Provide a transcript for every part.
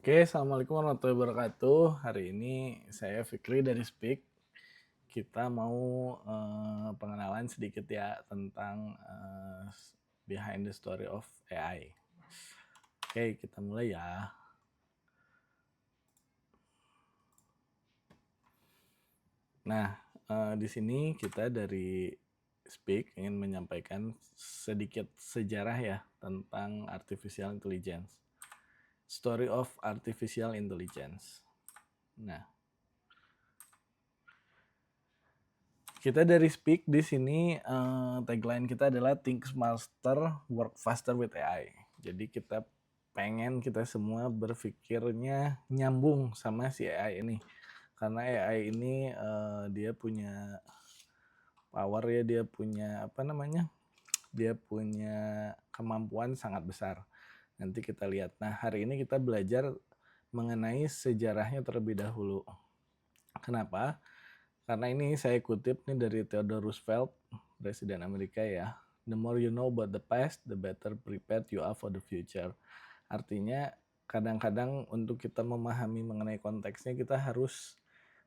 Oke, assalamualaikum warahmatullahi wabarakatuh. Hari ini saya Fikri dari Speak. Kita mau pengenalan sedikit ya tentang behind the story of AI. Oke, kita mulai ya. Nah, di sini kita dari Speak ingin menyampaikan sedikit sejarah ya tentang artificial intelligence. Story of artificial intelligence. Nah, kita dari Speak di sini tagline kita adalah Think Smarter, Work Faster with AI. Jadi kita pengen kita semua berpikirnya nyambung sama si AI ini. Karena AI ini dia punya power ya, dia punya dia punya kemampuan sangat besar. Nanti kita lihat. Nah, hari ini kita belajar mengenai sejarahnya terlebih dahulu. Kenapa? Karena ini saya kutip nih dari Theodore Roosevelt, Presiden Amerika ya. The more you know about the past, the better prepared you are for the future. Artinya kadang-kadang untuk kita memahami mengenai konteksnya kita harus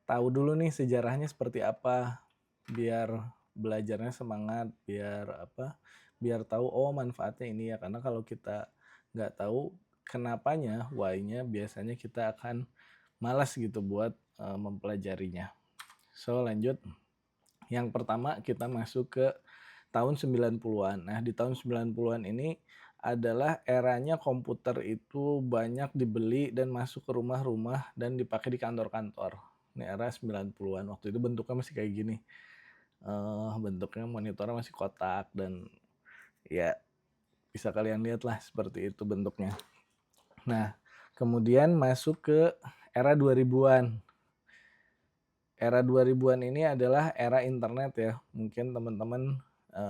tahu dulu nih sejarahnya seperti apa, biar belajarnya semangat, biar tahu oh manfaatnya ini ya. Karena kalau kita nggak tahu kenapanya, why-nya, biasanya kita akan malas gitu buat mempelajarinya. So lanjut, yang pertama kita masuk ke tahun 90-an. Nah di tahun 90-an ini adalah eranya komputer itu banyak dibeli dan masuk ke rumah-rumah dan dipakai di kantor-kantor. Ini era 90-an, waktu itu bentuknya masih kayak gini. Bentuknya monitornya masih kotak dan ya bisa kalian lihat lah seperti itu bentuknya. Nah kemudian masuk ke era 2000-an. Era 2000-an ini adalah era internet ya. Mungkin teman-teman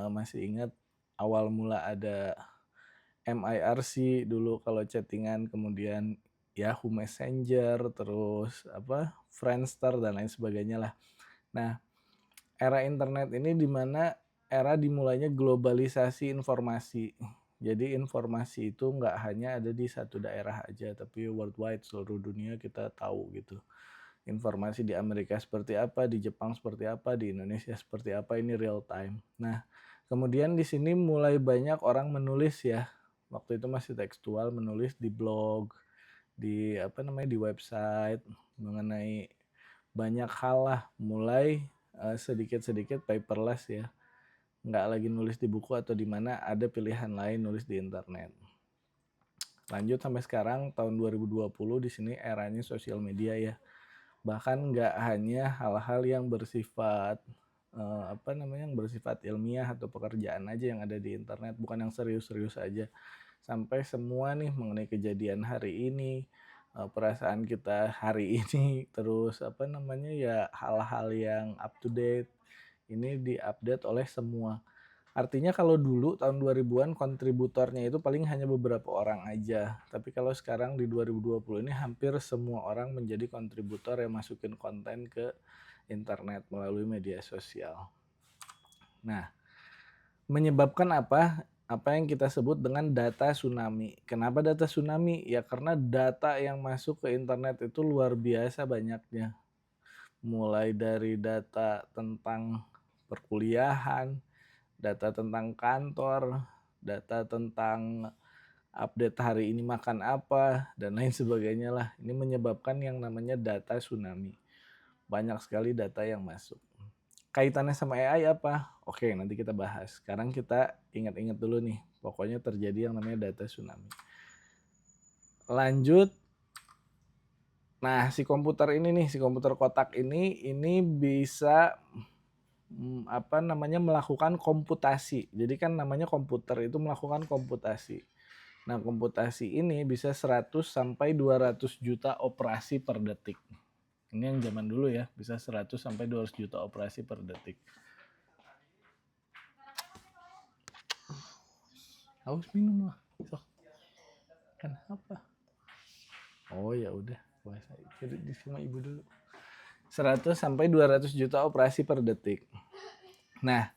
masih ingat awal mula ada MIRC dulu kalau chattingan, kemudian Yahoo Messenger, terus Friendster dan lain sebagainya lah. Nah, era internet ini dimana era dimulainya globalisasi informasi. Jadi informasi itu nggak hanya ada di satu daerah aja, tapi worldwide, seluruh dunia kita tahu gitu. Informasi di Amerika seperti apa, di Jepang seperti apa, di Indonesia seperti apa, ini real time. Nah, kemudian di sini mulai banyak orang menulis ya. Waktu itu masih tekstual, menulis di blog, di di website mengenai banyak hal lah, mulai sedikit-sedikit paperless ya. Nggak lagi nulis di buku atau di mana, ada pilihan lain nulis di internet. Lanjut sampai sekarang tahun 2020 di sini eranya sosial media ya. Bahkan nggak hanya hal-hal yang bersifat yang bersifat ilmiah atau pekerjaan aja yang ada di internet, bukan yang serius-serius aja. Sampai semua nih mengenai kejadian hari ini, perasaan kita hari ini, terus ya hal-hal yang up to date ini diupdate oleh semua. Artinya kalau dulu tahun 2000-an kontributornya itu paling hanya beberapa orang aja. Tapi kalau sekarang di 2020 ini hampir semua orang menjadi kontributor yang masukin konten ke internet melalui media sosial. Nah, menyebabkan apa? Apa yang kita sebut dengan data tsunami. Kenapa data tsunami? Ya karena data yang masuk ke internet itu luar biasa banyaknya. Mulai dari data tentang perkuliahan, data tentang kantor, data tentang update hari ini makan apa, dan lain sebagainya lah. Ini menyebabkan yang namanya data tsunami. Banyak sekali data yang masuk. Kaitannya sama AI apa? Oke, nanti kita bahas. Sekarang kita ingat-ingat dulu nih. Pokoknya terjadi yang namanya data tsunami. Lanjut. Nah, si komputer ini nih, si komputer kotak ini bisa melakukan komputasi. Jadi kan namanya komputer itu melakukan komputasi. Nah, komputasi ini bisa 100 sampai 200 juta operasi per detik. Ini yang zaman dulu ya, bisa 100 sampai 200 juta operasi per detik. Haus minum lah. Sok. Kenapa? Oh ya udah, puasa. Jadi di sama ibu dulu. 100 sampai 200 juta operasi per detik. Nah,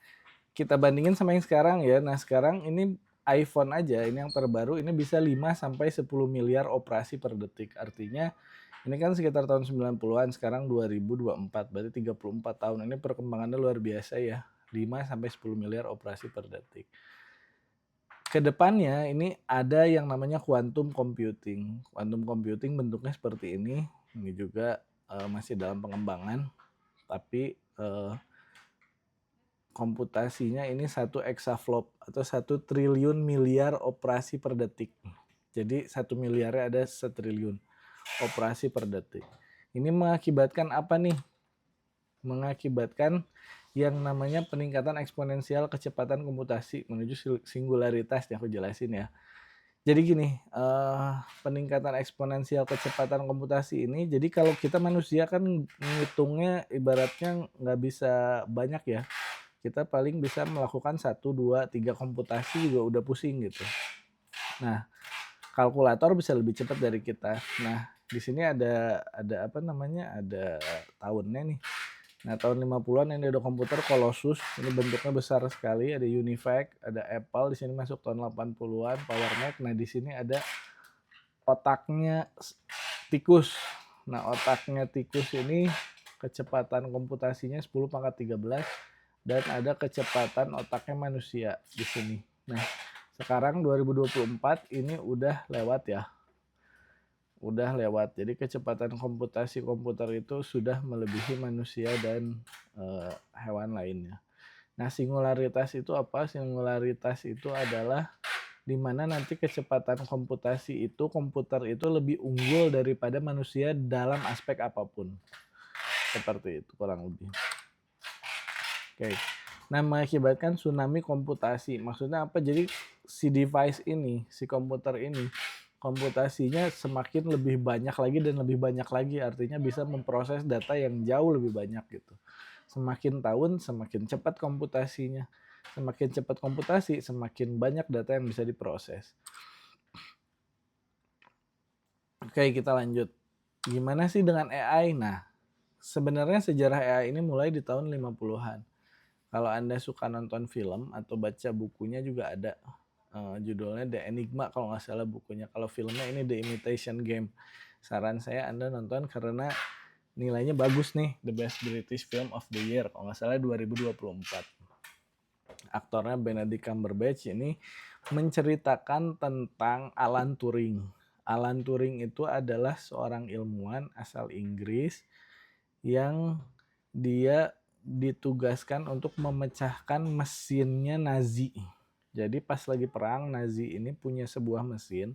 kita bandingin sama yang sekarang ya. Nah, sekarang ini iPhone aja ini yang terbaru ini bisa 5 sampai 10 miliar operasi per detik. Artinya ini kan sekitar tahun 90-an, sekarang 2024, berarti 34 tahun. Ini perkembangannya luar biasa ya. 5 sampai 10 miliar operasi per detik. Kedepannya ini ada yang namanya quantum computing. Quantum computing bentuknya seperti ini. Ini juga masih dalam pengembangan, tapi komputasinya ini 1 exaflop atau 1 triliun miliar operasi per detik. Jadi 1 miliarnya ada 1 triliun operasi per detik. Ini mengakibatkan apa nih? Mengakibatkan yang namanya peningkatan eksponensial kecepatan komputasi menuju singularitas yang aku jelasin ya. Jadi gini, peningkatan eksponensial kecepatan komputasi ini, jadi kalau kita manusia kan ngitungnya ibaratnya nggak bisa banyak ya. Kita paling bisa melakukan 1, 2, 3 komputasi juga udah pusing gitu. Nah, kalkulator bisa lebih cepat dari kita. Nah, di sini ada apa namanya? Ada tahunnya nih. Nah, tahun 50-an ini ada komputer Colossus. Ini bentuknya besar sekali, ada Univac, ada Apple, di sini masuk tahun 80-an, PowerMac. Nah, di sini ada otaknya tikus. Nah, otaknya tikus ini kecepatan komputasinya 10 pangkat 13 dan ada kecepatan otaknya manusia di sini. Nah, sekarang 2024 ini udah lewat ya. Udah lewat. Jadi kecepatan komputasi komputer itu sudah melebihi manusia dan hewan lainnya. Nah, singularitas itu apa? Singularitas itu adalah di mana nanti kecepatan komputasi itu komputer itu lebih unggul daripada manusia dalam aspek apapun. Seperti itu kurang lebih. Oke. Nah, mengakibatkan tsunami komputasi. Maksudnya apa? Jadi si device ini, si komputer ini, komputasinya semakin lebih banyak lagi dan lebih banyak lagi. Artinya bisa memproses data yang jauh lebih banyak gitu. Semakin tahun, semakin cepat komputasinya. Semakin cepat komputasi, semakin banyak data yang bisa diproses. Oke, kita lanjut. Gimana sih dengan AI? Nah, sebenarnya sejarah AI ini mulai di tahun 50-an. Kalau Anda suka nonton film atau baca bukunya juga ada. Judulnya The Enigma kalau nggak salah bukunya. Kalau filmnya ini The Imitation Game. Saran saya Anda nonton karena nilainya bagus nih. The Best British Film of the Year. Kalau nggak salah 2024. Aktornya Benedict Cumberbatch ini menceritakan tentang Alan Turing. Alan Turing itu adalah seorang ilmuwan asal Inggris yang dia ditugaskan untuk memecahkan mesinnya Nazi. Jadi pas lagi perang, Nazi ini punya sebuah mesin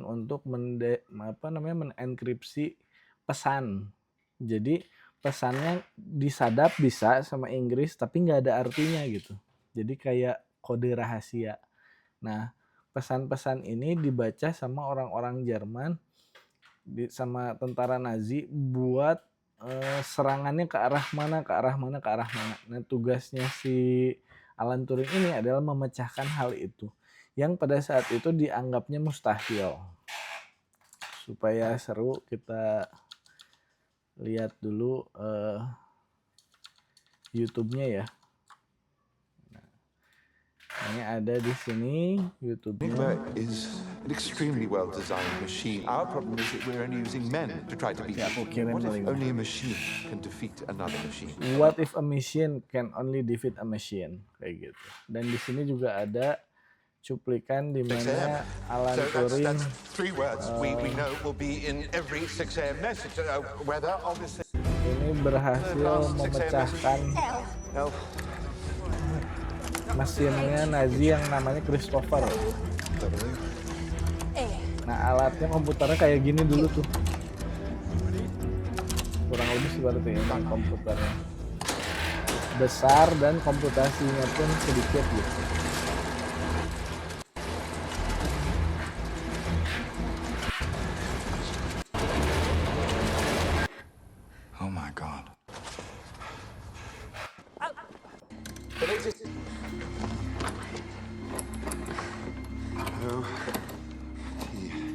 untuk menenkripsi pesan. Jadi pesannya disadap bisa sama Inggris tapi nggak ada artinya gitu. Jadi kayak kode rahasia. Nah, pesan-pesan ini dibaca sama orang-orang Jerman sama tentara Nazi buat serangannya ke arah mana. Nah, tugasnya si Alan Turing ini adalah memecahkan hal itu yang pada saat itu dianggapnya mustahil. Supaya seru kita lihat dulu YouTube-nya ya. Ini ada di sini YouTube-nya. Enigma is an extremely well-designed machine. Our problem is that we're only using men to try to beat it. What if only a machine can defeat another machine? What if a machine can only defeat a machine? Kayak gitu. Dan di sini juga ada cuplikan di mana Alan Turing. That's 3 words we know will be in every 6 a.m. message. Weather, obviously. Ini berhasil memecahkan mesinnya Nazi yang namanya Christopher. Nah, alatnya komputernya kayak gini dulu tuh. Kurang lebih seperti ini komputernya. Besar dan komputasinya pun sedikit gitu. Oh my God.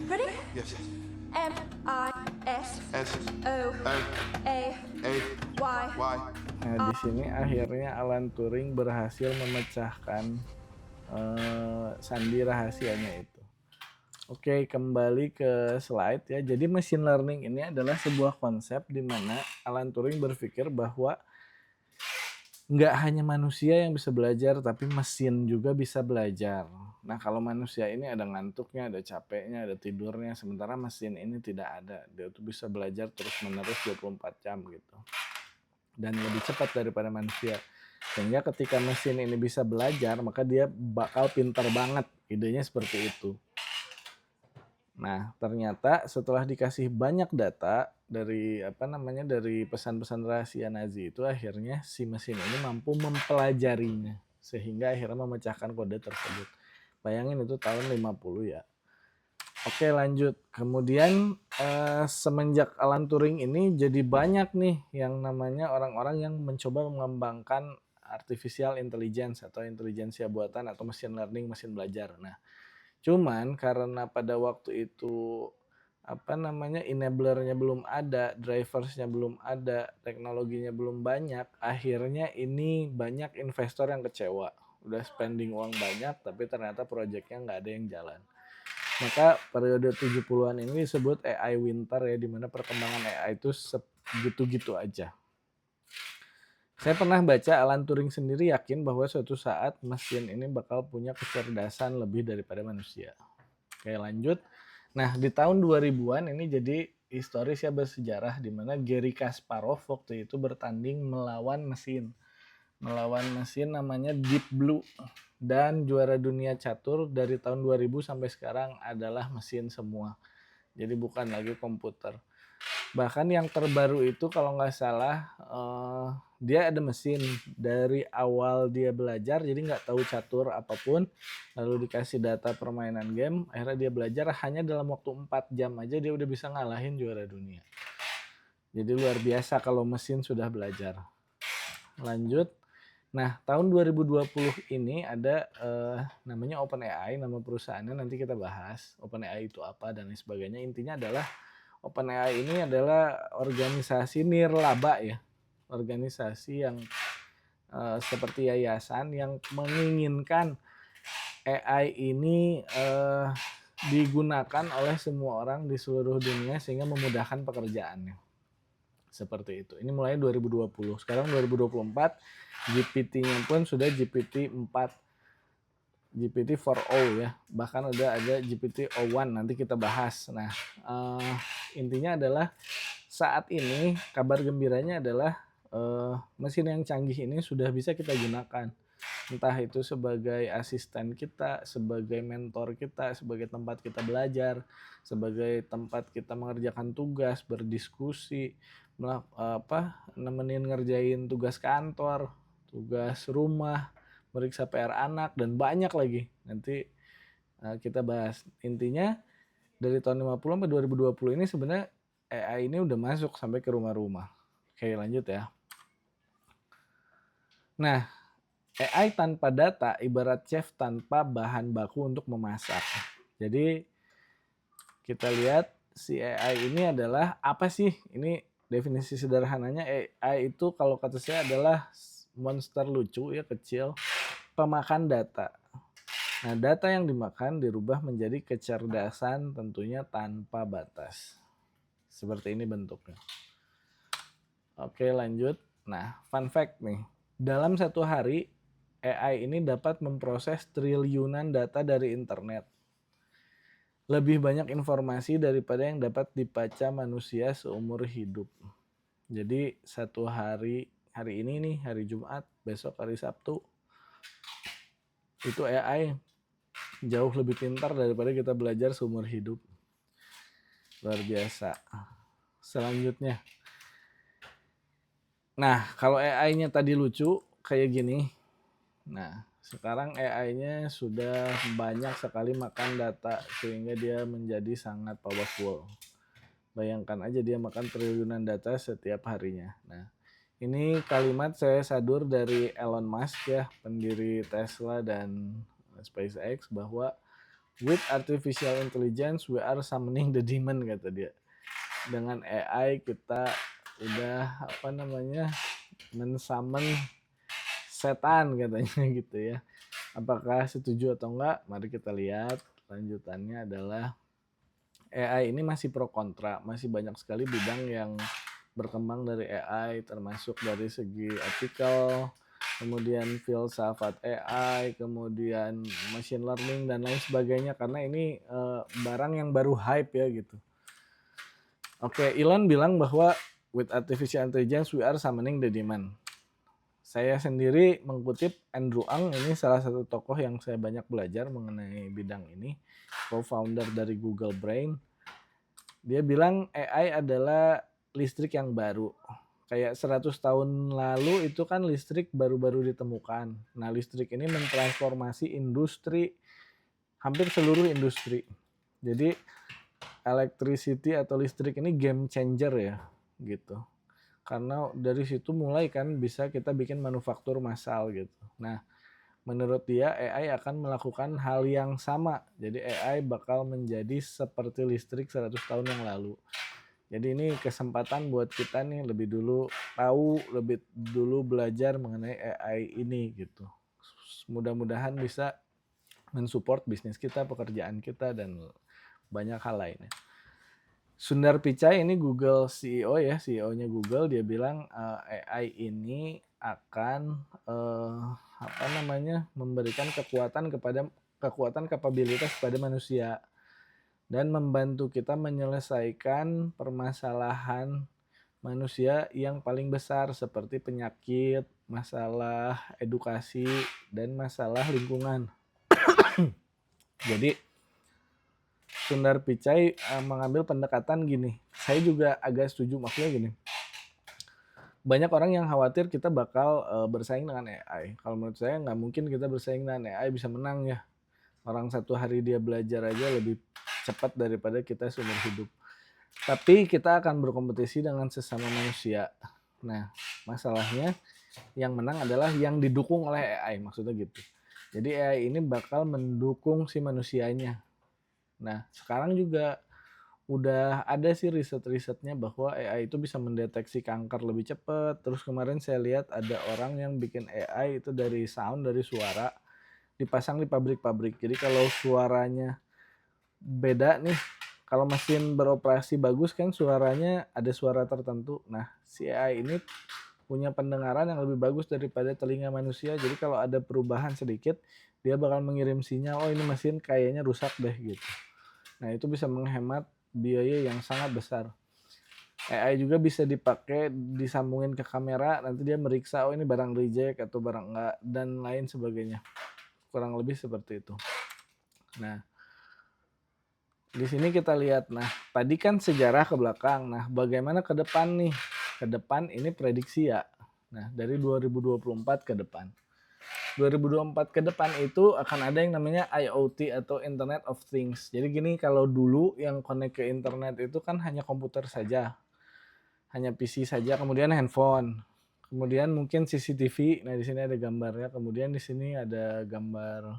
Ready? Yes. M-I-S-O-A-Y. Y. Nah, di sini akhirnya Alan Turing berhasil memecahkan sandi rahasianya itu. Oke, kembali ke slide ya. Jadi machine learning ini adalah sebuah konsep di mana Alan Turing berpikir bahwa nggak hanya manusia yang bisa belajar, tapi mesin juga bisa belajar. Nah, kalau manusia ini ada ngantuknya, ada capeknya, ada tidurnya, sementara mesin ini tidak ada. Dia tuh bisa belajar terus-menerus 24 jam gitu. Dan lebih cepat daripada manusia. Sehingga ketika mesin ini bisa belajar, maka dia bakal pintar banget. Idenya seperti itu. Nah, ternyata setelah dikasih banyak data dari dari pesan-pesan rahasia Nazi itu, akhirnya si mesin ini mampu mempelajarinya sehingga akhirnya memecahkan kode tersebut. Bayangin itu tahun 50 ya. Oke, lanjut. Kemudian semenjak Alan Turing ini jadi banyak nih yang namanya orang-orang yang mencoba mengembangkan artificial intelligence atau intelijensia buatan atau machine learning, mesin belajar. Nah, cuman karena pada waktu itu enablernya belum ada, driversnya belum ada, teknologinya belum banyak, akhirnya ini banyak investor yang kecewa. Udah spending uang banyak, tapi ternyata proyeknya nggak ada yang jalan. Maka periode 70-an ini disebut AI winter ya, dimana perkembangan AI itu segitu-gitu aja. Saya pernah baca Alan Turing sendiri yakin bahwa suatu saat mesin ini bakal punya kecerdasan lebih daripada manusia. Oke, lanjut. Nah, di tahun 2000-an ini jadi historis ya, bersejarah di mana Garry Kasparov waktu itu bertanding melawan mesin. Melawan mesin namanya Deep Blue. Dan juara dunia catur dari tahun 2000 sampai sekarang adalah mesin semua. Jadi bukan lagi komputer. Bahkan yang terbaru itu kalau nggak salah dia ada mesin dari awal dia belajar, jadi nggak tahu catur apapun, lalu dikasih data permainan game, akhirnya dia belajar hanya dalam waktu 4 jam aja dia udah bisa ngalahin juara dunia. Jadi luar biasa kalau mesin sudah belajar. Lanjut. Nah, tahun 2020 ini ada namanya OpenAI, nama perusahaannya nanti kita bahas. OpenAI itu apa dan lain sebagainya. Intinya adalah OpenAI ini adalah organisasi nirlaba ya, organisasi yang seperti yayasan yang menginginkan AI ini digunakan oleh semua orang di seluruh dunia sehingga memudahkan pekerjaannya. Seperti itu. Ini mulai 2020. Sekarang 2024 GPT-nya pun sudah GPT-4. GPT-4o ya, bahkan udah ada GPT-o1, nanti kita bahas. Nah, intinya adalah saat ini kabar gembiranya adalah mesin yang canggih ini sudah bisa kita gunakan. Entah itu sebagai asisten kita, sebagai mentor kita, sebagai tempat kita belajar, sebagai tempat kita mengerjakan tugas, berdiskusi, nemenin ngerjain tugas kantor, tugas rumah, meriksa PR anak, dan banyak lagi. Nanti kita bahas. Intinya dari tahun 50 sampai 2020 ini sebenarnya AI ini udah masuk sampai ke rumah-rumah. Oke, lanjut ya. Nah, AI tanpa data ibarat chef tanpa bahan baku untuk memasak. Jadi kita lihat si AI ini adalah apa sih? Ini definisi sederhananya, AI itu kalau kata saya adalah monster lucu ya, kecil, pemakan data. Nah, data yang dimakan dirubah menjadi kecerdasan tentunya tanpa batas. Seperti ini bentuknya. Oke, lanjut. Nah, fun fact nih. Dalam satu hari, AI ini dapat memproses triliunan data dari internet. Lebih banyak informasi daripada yang dapat dibaca manusia seumur hidup. Jadi satu hari ini nih, hari Jumat, besok hari Sabtu, itu AI jauh lebih pintar daripada kita belajar seumur hidup. Luar biasa. Selanjutnya. Nah, kalau AI-nya tadi lucu kayak gini. Nah, sekarang AI-nya sudah banyak sekali makan data sehingga dia menjadi sangat powerful. Bayangkan aja dia makan triliunan data setiap harinya. Nah, ini kalimat saya sadur dari Elon Musk ya, pendiri Tesla dan SpaceX, bahwa with artificial intelligence we are summoning the demon, kata dia. Dengan AI kita udah mensummon setan katanya gitu ya. Apakah setuju atau enggak? Mari kita lihat. Lanjutannya adalah AI ini masih pro kontra, masih banyak sekali bidang yang berkembang dari AI, termasuk dari segi ethical, kemudian filsafat AI, kemudian machine learning dan lain sebagainya, karena ini barang yang baru hype ya gitu. Oke, Elon bilang bahwa with artificial intelligence we are summoning the demand. Saya sendiri mengutip Andrew Ng, ini salah satu tokoh yang saya banyak belajar mengenai bidang ini, co-founder dari Google Brain. Dia bilang AI adalah listrik yang baru. Kayak 100 tahun lalu itu kan listrik baru-baru ditemukan. Nah, listrik ini mentransformasi industri, hampir seluruh industri. Jadi electricity atau listrik ini game changer ya, gitu. Karena dari situ mulai kan bisa kita bikin manufaktur massal gitu. Nah, menurut dia AI akan melakukan hal yang sama. Jadi AI bakal menjadi seperti listrik 100 tahun yang lalu. Jadi ini kesempatan buat kita nih lebih dulu tahu, lebih dulu belajar mengenai AI ini gitu. Mudah-mudahan bisa mensupport bisnis kita, pekerjaan kita, dan banyak hal lainnya. Sundar Pichai ini Google CEO ya, CEO-nya Google, dia bilang AI ini akan memberikan kekuatan kapabilitas pada manusia dan membantu kita menyelesaikan permasalahan manusia yang paling besar seperti penyakit, masalah edukasi, dan masalah lingkungan. Jadi Sundar Pichai mengambil pendekatan gini. Saya juga agak setuju, maksudnya gini. Banyak orang yang khawatir kita bakal bersaing dengan AI. Kalau menurut saya nggak mungkin kita bersaing dengan AI bisa menang ya. Orang satu hari dia belajar aja lebih cepat daripada kita seumur hidup. Tapi kita akan berkompetisi dengan sesama manusia. Nah, masalahnya yang menang adalah yang didukung oleh AI, maksudnya gitu. Jadi AI ini bakal mendukung si manusianya. Nah, sekarang juga udah ada sih riset-risetnya bahwa AI itu bisa mendeteksi kanker lebih cepat. Terus kemarin saya lihat ada orang yang bikin AI itu dari sound, dari suara, dipasang di pabrik-pabrik. Jadi kalau suaranya beda nih, kalau mesin beroperasi bagus kan suaranya ada suara tertentu. Nah, si AI ini punya pendengaran yang lebih bagus daripada telinga manusia. Jadi kalau ada perubahan sedikit, dia bakal mengirim sinyal, oh ini mesin kayaknya rusak deh gitu. Nah, itu bisa menghemat biaya yang sangat besar. AI juga bisa dipakai disambungin ke kamera, nanti dia meriksa oh ini barang reject atau barang enggak dan lain sebagainya. Kurang lebih seperti itu. Nah, di sini kita lihat, nah tadi kan sejarah ke belakang. Nah, bagaimana ke depan nih? Ke depan ini prediksi ya. Nah, dari 2024 ke depan. 2024 ke depan itu akan ada yang namanya IoT atau Internet of Things. Jadi gini, kalau dulu yang connect ke internet itu kan hanya komputer saja, hanya PC saja, kemudian handphone, kemudian mungkin CCTV. Nah, di sini ada gambarnya, kemudian di sini ada gambar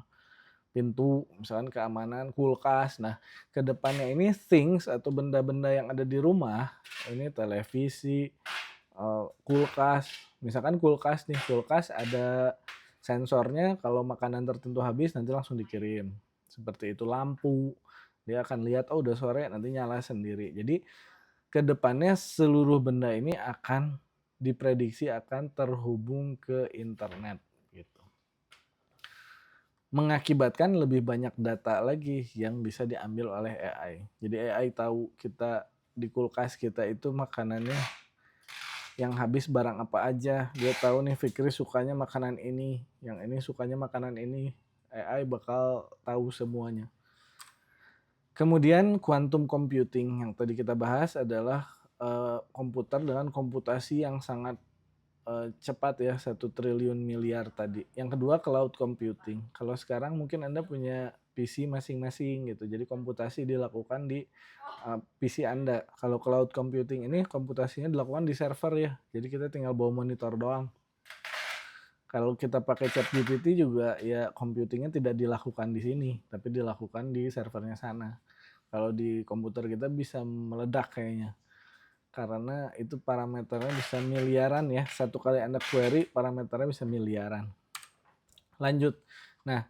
pintu, misalkan keamanan, kulkas. Nah, ke depannya ini things atau benda-benda yang ada di rumah, ini televisi, kulkas. Misalkan kulkas nih, kulkas ada sensornya, kalau makanan tertentu habis nanti langsung dikirim. Seperti itu. Lampu, dia akan lihat oh udah sore nanti nyala sendiri. Jadi ke depannya seluruh benda ini akan diprediksi akan terhubung ke internet gitu. Mengakibatkan lebih banyak data lagi yang bisa diambil oleh AI. Jadi AI tahu kita di kulkas kita itu makanannya yang habis barang apa aja. Dia tahu nih Fikri sukanya makanan ini, yang ini sukanya makanan ini. AI bakal tahu semuanya. Kemudian quantum computing yang tadi kita bahas adalah komputer dengan komputasi yang sangat cepat ya, 1 triliun miliar tadi. Yang kedua cloud computing. Kalau sekarang mungkin Anda punya PC masing-masing gitu. Jadi komputasi dilakukan di PC Anda. Kalau cloud computing ini komputasinya dilakukan di server ya. Jadi kita tinggal bawa monitor doang. Kalau kita pakai ChatGPT juga ya computingnya tidak dilakukan di sini, tapi dilakukan di servernya sana. Kalau di komputer kita bisa meledak kayaknya. Karena itu parameternya bisa miliaran ya. Satu kali Anda query parameternya bisa miliaran. Lanjut, Nah,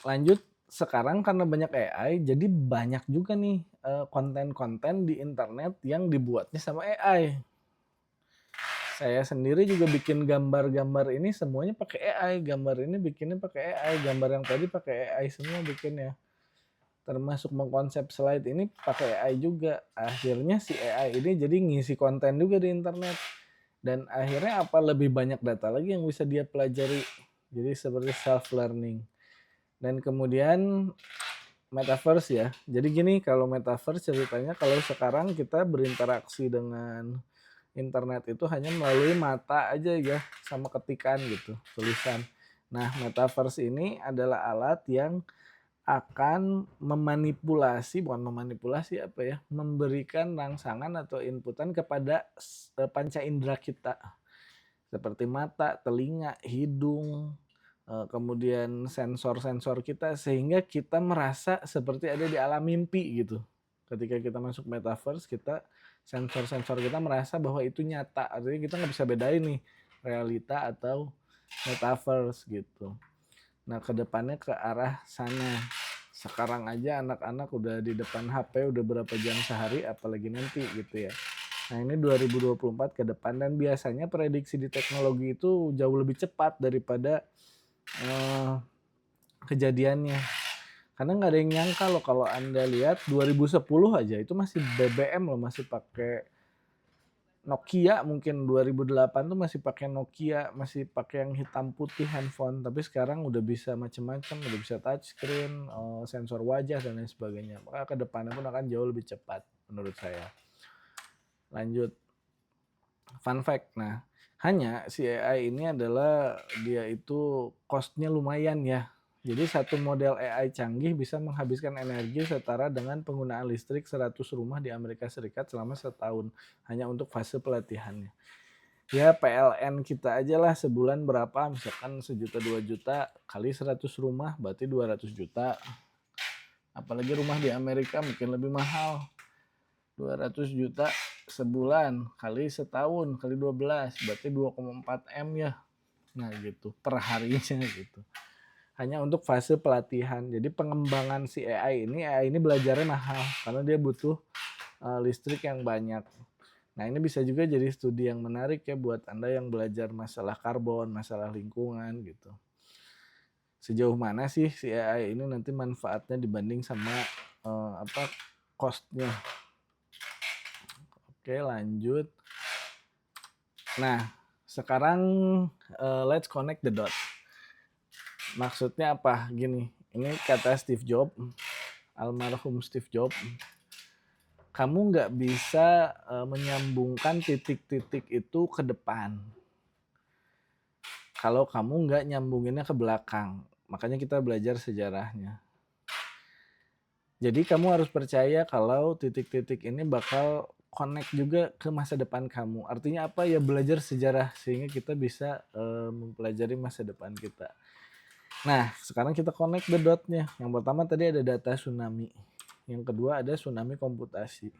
lanjut sekarang karena banyak AI, jadi banyak juga nih konten-konten di internet yang dibuatnya sama AI. Saya sendiri juga bikin gambar-gambar ini semuanya pakai AI, gambar ini bikinnya pakai AI, gambar yang tadi pakai AI semua bikinnya. Termasuk mengkonsep slide ini pakai AI juga. Akhirnya si AI ini jadi ngisi konten juga di internet. Dan akhirnya apa lebih banyak data lagi yang bisa dia pelajari. Jadi seperti self learning. Dan kemudian metaverse ya. Jadi gini, kalau metaverse ceritanya kalau sekarang kita berinteraksi dengan internet itu hanya melalui mata aja ya, sama ketikan gitu, tulisan. Nah, metaverse ini adalah alat yang akan memanipulasi, bukan memanipulasi apa ya, memberikan rangsangan atau inputan kepada panca indera kita. Seperti mata, telinga, hidung, kemudian sensor-sensor kita sehingga kita merasa seperti ada di alam mimpi gitu. Ketika kita masuk metaverse, kita sensor-sensor kita merasa bahwa itu nyata. Artinya kita nggak bisa bedain nih realita atau metaverse gitu. Nah, kedepannya ke arah sana. Sekarang aja anak-anak udah di depan HP udah berapa jam sehari, apalagi nanti gitu ya. Nah, ini 2024 ke depan dan biasanya prediksi di teknologi itu jauh lebih cepat daripada kejadiannya. Karena nggak ada yang nyangka loh kalau Anda lihat 2010 aja itu masih BBM loh, masih pakai Nokia, mungkin 2008 tuh masih pakai Nokia, masih pakai yang hitam putih handphone, tapi sekarang udah bisa macam-macam, udah bisa touchscreen, sensor wajah dan lain sebagainya. Maka kedepannya pun akan jauh lebih cepat menurut saya. Lanjut, fun fact. Nah, hanya si AI ini adalah dia itu cost-nya lumayan ya. Jadi satu model AI canggih bisa menghabiskan energi setara dengan penggunaan listrik 100 rumah di Amerika Serikat selama setahun hanya untuk fase pelatihannya. Ya PLN kita aja lah sebulan berapa, misalkan 1 juta 2 juta kali 100 rumah berarti 200 juta. Apalagi rumah di Amerika mungkin lebih mahal. 200 juta sebulan kali setahun kali 12 berarti 2,4 M ya. Nah gitu per harinya gitu. Hanya untuk fase pelatihan. Jadi pengembangan si AI ini belajarnya mahal karena dia butuh listrik yang banyak. Nah ini bisa juga jadi studi yang menarik ya buat Anda yang belajar masalah karbon, masalah lingkungan gitu. Sejauh mana sih si AI ini nanti manfaatnya dibanding sama cost-nya. Oke lanjut. Nah sekarang let's connect the dot. Maksudnya apa? Gini, ini kata Steve Jobs, almarhum Steve Jobs, kamu nggak bisa menyambungkan titik-titik itu ke depan kalau kamu nggak nyambunginnya ke belakang. Makanya kita belajar sejarahnya. Jadi kamu harus percaya kalau titik-titik ini bakal connect juga ke masa depan kamu. Artinya apa? Ya belajar sejarah sehingga kita bisa mempelajari masa depan kita. Nah, sekarang kita connect the dot-nya. Yang pertama tadi ada data tsunami. Yang kedua ada tsunami komputasi.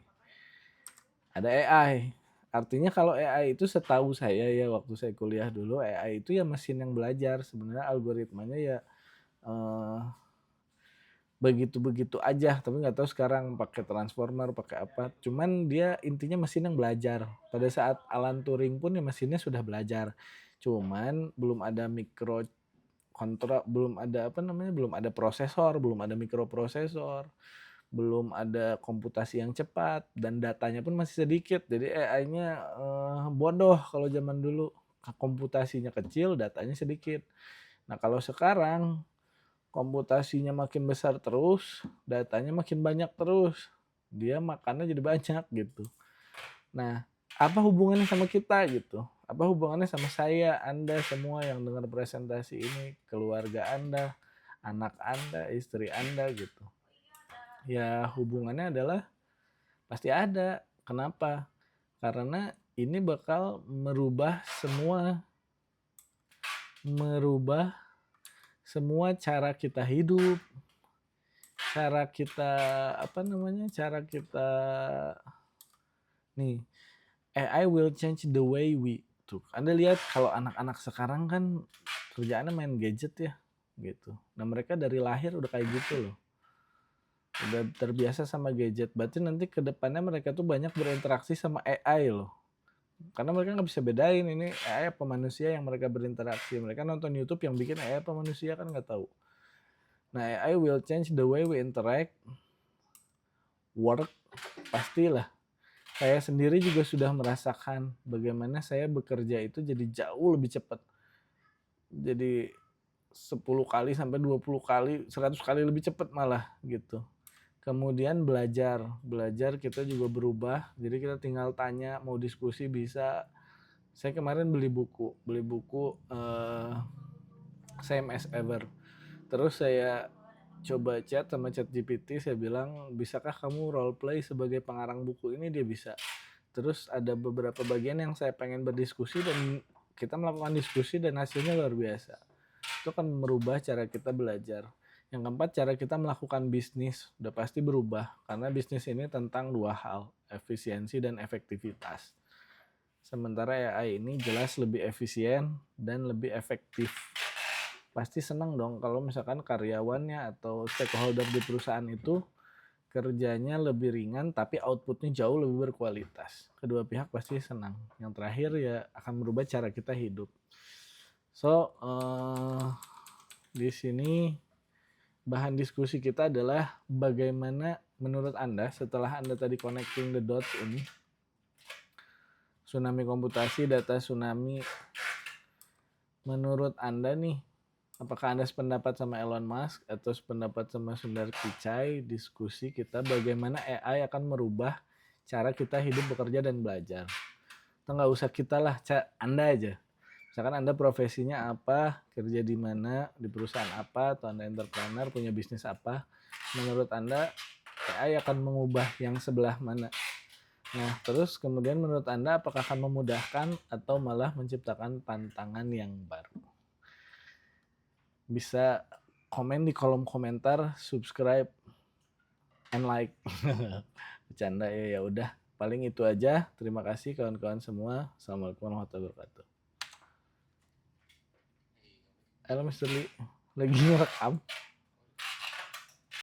Ada AI. Artinya kalau AI itu setahu saya ya waktu saya kuliah dulu, AI itu ya mesin yang belajar. Sebenarnya algoritmanya ya begitu-begitu aja, tapi nggak tahu sekarang pakai transformer, pakai apa. Cuman dia intinya mesin yang belajar. Pada saat Alan Turing pun ya mesinnya sudah belajar. Cuman belum ada kontrol, belum ada belum ada prosesor, belum ada mikroprosesor, belum ada komputasi yang cepat dan datanya pun masih sedikit. Jadi AI-nya bodoh kalau zaman dulu. Komputasinya kecil, datanya sedikit. Nah, kalau sekarang komputasinya makin besar terus, datanya makin banyak terus. Dia makannya jadi banyak gitu. Nah, apa hubungannya sama kita gitu? Apa hubungannya sama saya, Anda semua yang dengar presentasi ini, keluarga Anda, anak Anda, istri Anda gitu. Ya hubungannya adalah pasti ada. Kenapa? Karena ini bakal merubah semua cara kita hidup, cara kita cara kita nih AI will change the way we tuh. Anda lihat kalau anak-anak sekarang kan kerjaannya main gadget ya, gitu. Nah mereka dari lahir udah kayak gitu loh, udah terbiasa sama gadget. Berarti nanti ke depannya mereka tuh banyak berinteraksi sama AI loh, karena mereka nggak bisa bedain ini AI apa manusia yang mereka berinteraksi. Mereka nonton YouTube yang bikin AI apa manusia kan nggak tahu. Nah AI will change the way we interact, work, pastilah. Saya sendiri juga sudah merasakan bagaimana saya bekerja itu jadi jauh lebih cepat. Jadi 10 kali sampai 20 kali, 100 kali lebih cepat malah gitu. Kemudian belajar kita juga berubah. Jadi kita tinggal tanya, mau diskusi bisa. Saya kemarin beli buku Same as Ever. Terus saya coba chat sama ChatGPT, saya bilang, bisakah kamu role play sebagai pengarang buku ini? Dia bisa. Terus ada beberapa bagian yang saya pengen berdiskusi dan kita melakukan diskusi dan hasilnya luar biasa. Itu kan merubah cara kita belajar. Yang keempat, cara kita melakukan bisnis udah pasti berubah karena bisnis ini tentang dua hal, efisiensi dan efektivitas. Sementara AI ini jelas lebih efisien dan lebih efektif. Pasti senang dong kalau misalkan karyawannya atau stakeholder di perusahaan itu kerjanya lebih ringan tapi outputnya jauh lebih berkualitas. Kedua pihak pasti senang. Yang terakhir ya akan merubah cara kita hidup. So, di sini bahan diskusi kita adalah bagaimana menurut Anda setelah Anda tadi connecting the dots ini, tsunami komputasi, data tsunami, menurut Anda nih, apakah Anda sependapat sama Elon Musk atau sependapat sama Sundar Pichai? Diskusi kita bagaimana AI akan merubah cara kita hidup, bekerja, dan belajar. Atau nggak usah kita lah, Anda aja. Misalkan Anda profesinya apa, kerja di mana, di perusahaan apa, atau Anda entrepreneur, punya bisnis apa. Menurut Anda, AI akan mengubah yang sebelah mana? Nah, terus kemudian menurut Anda apakah akan memudahkan atau malah menciptakan tantangan yang baru? Bisa komen di kolom komentar, subscribe, and like. Bercanda ya udah. Paling itu aja. Terima kasih kawan-kawan semua. Assalamualaikum warahmatullahi wabarakatuh. Halo Mr. Lee, lagi ngerekam.